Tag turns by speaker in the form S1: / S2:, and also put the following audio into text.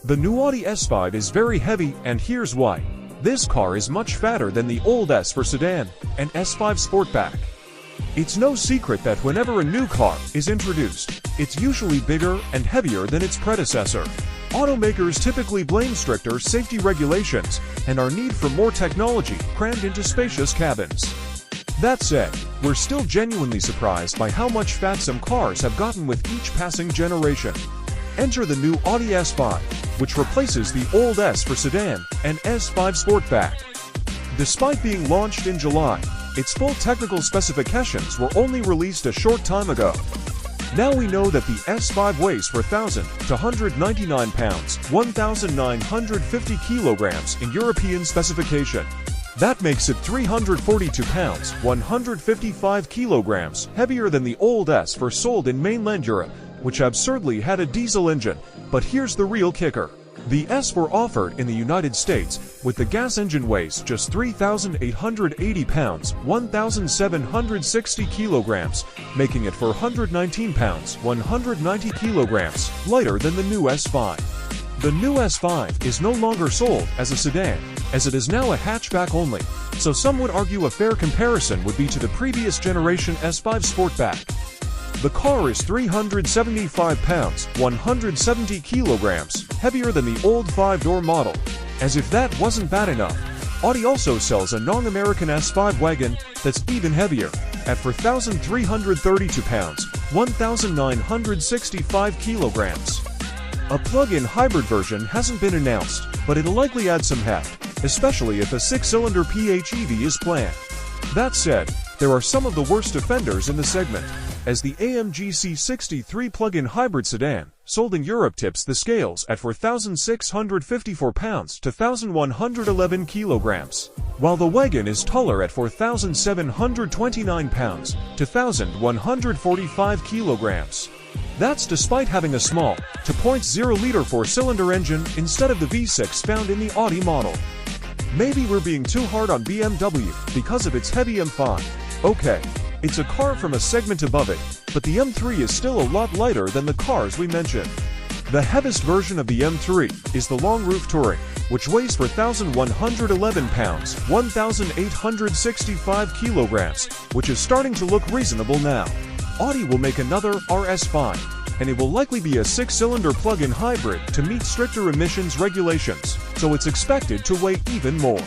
S1: The new Audi S5 is very heavy, and here's why. This car is much fatter than the old S for sedan and S5 Sportback. It's no secret that whenever a new car is introduced, it's usually bigger and heavier than its predecessor. Automakers typically blame stricter safety regulations and our need for more technology crammed into spacious cabins. That said, we're still genuinely surprised by how much fat some cars have gotten with each passing generation. Enter the new Audi S5, which replaces the old S for sedan and S5 Sportback. Despite being launched in July, its full technical specifications were only released a short time ago. Now we know that the S5 weighs 4,299 pounds, 1,950 kilograms in European specification. That makes it 342 pounds, 155 kilograms heavier than the old S for sold in mainland Europe, which absurdly had a diesel engine. But here's the real kicker. The S were offered in the United States with the gas engine weighs just 3,880 pounds, 1,760 kilograms, making it 419 pounds, 190 kilograms lighter than the new S5. The new S5 is no longer sold as a sedan, as it is now a hatchback only, so some would argue a fair comparison would be to the previous generation S5 Sportback. The car is 375 pounds, 170 kilograms, heavier than the old 5-door model. As if that wasn't bad enough, Audi also sells a non-American S5 wagon that's even heavier, at 4,332 pounds, 1,965 kilograms. A plug-in hybrid version hasn't been announced, but it'll likely add some heft, especially if a 6-cylinder PHEV is planned. That said, there are some of the worst offenders in the segment, as the AMG C63 plug-in hybrid sedan, sold in Europe, tips the scales at 4,654 pounds to 1,111 kilograms, while the wagon is taller at 4,729 pounds to 1,145 kilograms. That's despite having a small 2.0-liter 4-cylinder engine instead of the V6 found in the Audi model. Maybe we're being too hard on BMW because of its heavy M5. Okay, it's a car from a segment above it, but the M3 is still a lot lighter than the cars we mentioned. The heaviest version of the M3 is the Long Roof Touring, which weighs 4,111 pounds, 1,865 kilograms, which is starting to look reasonable now. Audi will make another RS5, and it will likely be a 6-cylinder plug-in hybrid to meet stricter emissions regulations, so it's expected to weigh even more.